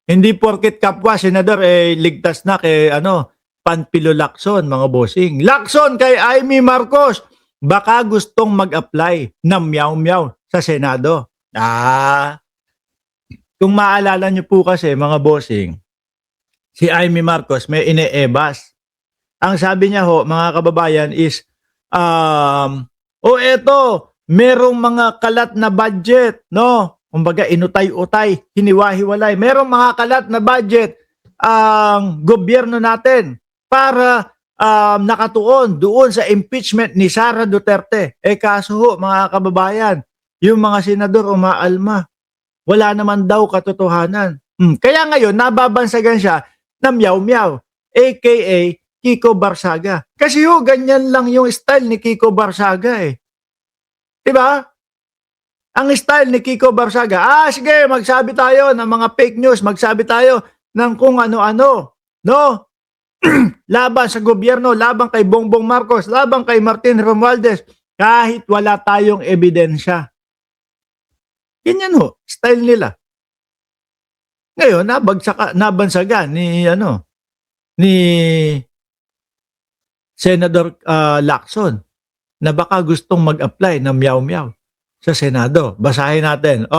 Hindi porket kapwa senador eh ligtas na kay ano, Panfilo Lacson mga bossing. Lacson kay Amy Marcos, baka gustong mag-apply ng meow-meow sa Senado. Kung maalala niyo po kasi mga bossing, si Amy Marcos may ine-ebas. Ang sabi niya ho, mga kababayan is, eto, merong mga kalat na budget, no? Kumbaga, inutay-utay, hiniwa-hiwalay. Merong mga kalat na budget ang gobyerno natin para nakatuon doon sa impeachment ni Sara Duterte. Kaso ho, mga kababayan, yung mga senador umaalma. Wala naman daw katotohanan. Kaya ngayon, nababansagan siya na meow-meow, aka Kiko Barsaga. Kasi ho, ganyan lang yung style ni Kiko Barsaga eh. Diba? Ang style ni Kiko Barsaga, sige, magsabi tayo ng mga fake news, magsabi tayo ng kung ano-ano. No? Laban sa gobyerno, laban kay Bongbong Marcos, laban kay Martin Romualdez, kahit wala tayong ebidensya. Ganyan ho, style nila. Ngayon, nabansagan ni Senador Lacson na baka gustong mag-apply ng meow-meow sa Senado. Basahin natin.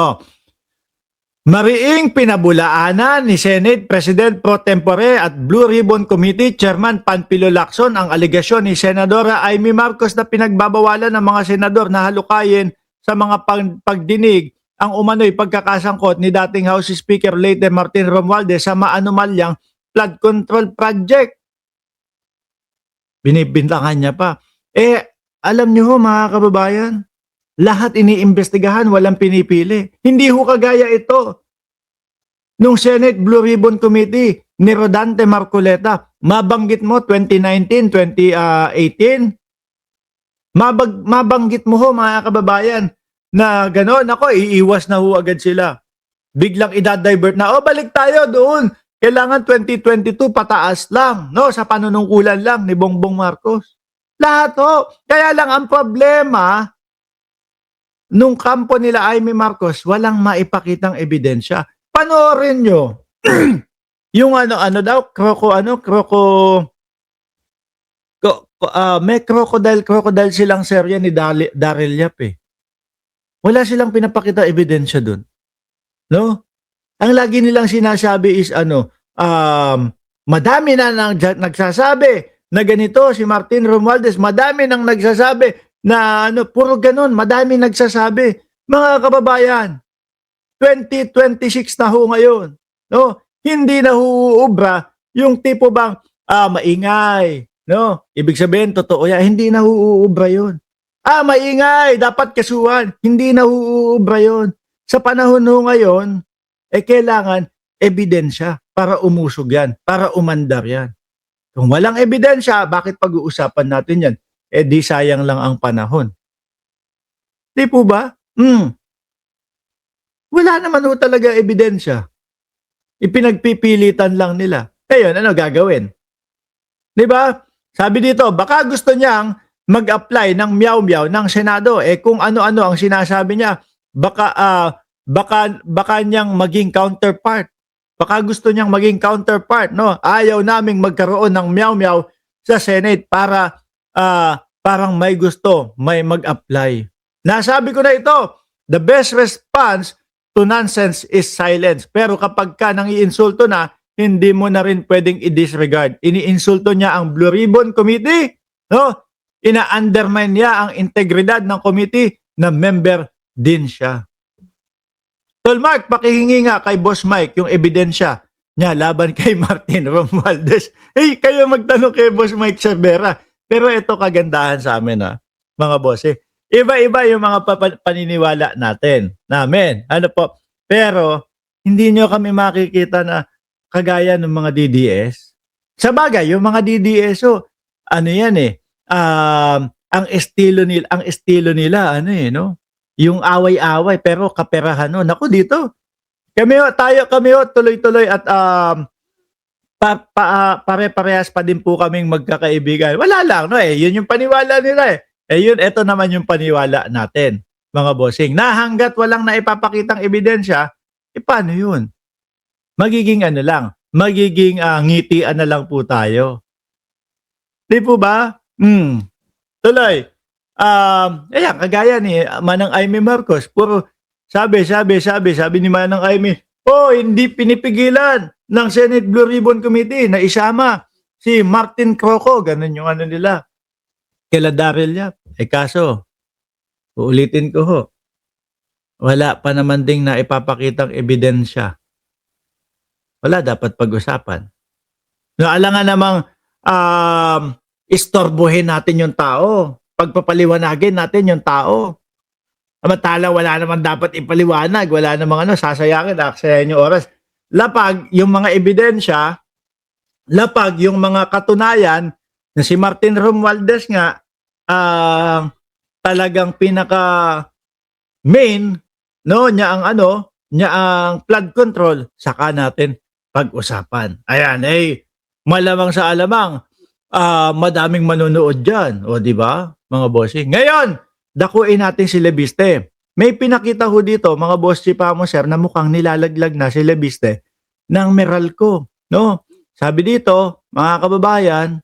Mariing pinabulaanan ni Senate President Pro Tempore at Blue Ribbon Committee Chairman Panfilo Lacson ang aligasyon ni Senadora Amy Marcos na pinagbabawalan ng mga senador na halukayin sa mga pagdinig ang umano'y pagkakasangkot ni dating House Speaker later Martin Romualdez sa maanumalyang flood control project. Binibintangan niya pa. Alam niyo ho mga kababayan, lahat iniimbestigahan, walang pinipili. Hindi ho kagaya ito. Nung Senate Blue Ribbon Committee ni Rodante Marcoleta, mabanggit mo 2019, 2018, mabanggit mo ho mga kababayan na gano'n, ako, iiwas na ho agad sila. Biglang idadivert na, balik tayo doon. Kailangan 2022 pataas lang, no? Sa panunungkulan lang ni Bongbong Marcos. Lahat ho. Kaya lang ang problema, nung kampo nila Amy Marcos, walang maipakitang ebidensya. Panoorin nyo. Yung may crocodile silang serye ni Daryl Yap eh. Wala silang pinapakita ebidensya dun. No? Ang lagi nilang sinasabi is madami na nagsasabi na ganito si Martin Romualdez, madami nang nagsasabi na puro ganun, madami nagsasabi. Mga kababayan, 2026 na ho ngayon. No? Hindi na huubra yung tipo bang maingay, no? Ibig sabihin totoo yan, hindi na huubra yun. Maingay, dapat kasuhan. Hindi na huubra yun. Sa panahon ho ngayon, kailangan ebidensya para umusog yan, para umandar yan. Kung walang ebidensya, bakit pag-uusapan natin yan? Di sayang lang ang panahon. Di po ba? Wala naman ho talaga ebidensya. Ipinagpipilitan lang nila. Ngayon, ano gagawin? Di ba? Sabi dito, baka gusto niyang mag-apply ng meow-meow ng Senado. Kung ano-ano ang sinasabi niya, baka niyang maging counterpart. Baka gusto niyang maging counterpart, no? Ayaw naming magkaroon ng meow-meow sa Senate para parang may gusto, may mag-apply. Nasabi ko na ito, the best response to nonsense is silence. Pero kapag ka nang iinsulto na, hindi mo na rin pwedeng i-disregard. Iniinsulto niya ang Blue Ribbon Committee, no? Ina-undermine niya ang integridad ng committee na member din siya. Tol Mark, pakihingi nga kay Boss Mike yung ebidensya niya laban kay Martin Romualdez. Kayo magtanong kay Boss Mike Cervera. Pero ito kagandahan sa amin, mga boss. Iba-iba yung mga paniniwala namin. Ano po? Pero, hindi nyo kami makikita na kagaya ng mga DDS. Sa bagay, yung mga DDS, ano yan ang estilo nila, no? Yung away-away, pero kaperahan, no? Naku, dito. Kami tuloy-tuloy at pare-parehas pa din po kaming magkakaibigan. Wala lang, no? Yun yung paniwala nila ito naman yung paniwala natin, mga bossing. Na hanggat walang naipapakitang ebidensya, paano yun? magiging ano lang, magiging ngitian na lang po tayo. Di po ba? Tuloy, ayan, kagaya ni Manang Aimee Marcos, puro sabi ni Manang Aimee, hindi pinipigilan ng Senate Blue Ribbon Committee na isama si Martin Croco, ganun yung ano nila, kila Daryl Yap. Kaso, uulitin ko ho, wala pa naman ding na ipapakitang ebidensya. Wala dapat pag-usapan. Alangan namang istorbohin natin yung tao. Pagpapaliwanagin natin yung tao. Samantala, wala naman dapat ipaliwanag. Wala namang sasayangin, aksayahin yung oras. Lapag yung mga ebidensya, lapag yung mga katunayan na si Martin Romualdez nga talagang pinaka main niya ang flood control, saka natin pag-usapan. Ayan, malamang sa alamang madaming manonood diyan, o di ba, mga bossing. Ngayon, dakuin natin si Lebiste. May pinakita ho dito, mga boss chief sir, na mukhang nilalaglag na si Lebiste ng Meralco, no? Sabi dito, mga kababayan,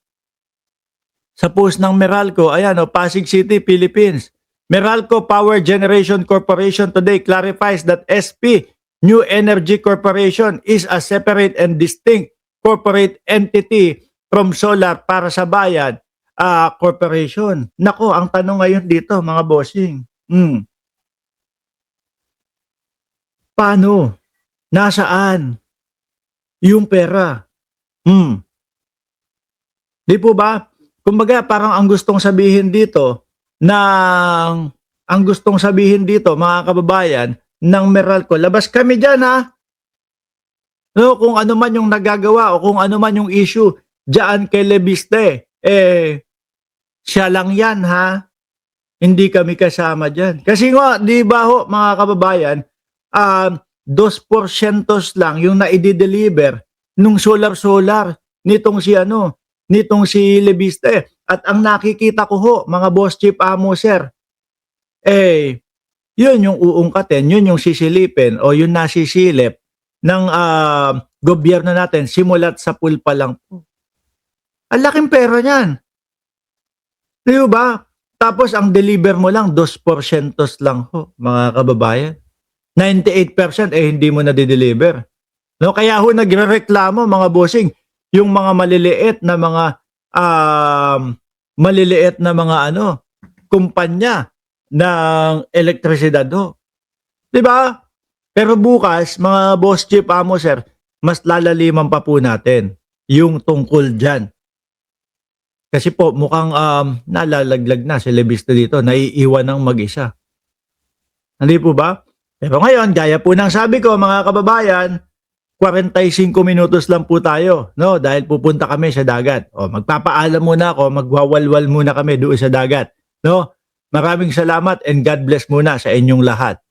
sa post ng Meralco, ayan, Pasig City, Philippines. Meralco Power Generation Corporation today clarifies that SP New Energy Corporation is a separate and distinct corporate entity from Solar para sa Bayan Corporation. Nako, ang tanong ngayon dito, mga bossing, paano? Nasaan yung pera? Di po ba? Kumbaga, parang ang gustong sabihin dito, mga kababayan, ng Meralco, labas kami dyan ha. No, kung ano man yung nagagawa o kung ano man yung issue dyan kay Lebiste, siya lang yan ha. Hindi kami kasama dyan. Kasi nga, di ba ho, mga kababayan, 2% lang yung naidi-deliver nung solar nitong si Lebiste. At ang nakikita ko ho, mga boss chief sir, yun yung uungkatin, yun yung sisilipin o yun nasisilip ng gobyerno natin simulat sa pool pa lang po. Ang laking pera niyan. Di ba? Tapos ang deliver mo lang 2% lang ho, mga kababayan. 98% hindi mo na di-deliver. No, kaya ho nagrereklamo, mga bossing, yung mga maliliit na mga kumpanya ng elektrisidad ho. 'Di ba? Pero bukas, mga boss chief sir, mas lalaliman pa po natin yung tungkol diyan. Kasi po mukhang nalalaglag na si Lebiste dito, naiiwan ng mag-isa. Hindi po ba? Pero ngayon, gaya po ng sabi ko, mga kababayan, 45 minutos lang po tayo, no? Dahil pupunta kami sa dagat. Magpapaalam muna ako, magwawalwal muna kami doon sa dagat, no? Maraming salamat and God bless muna sa inyong lahat.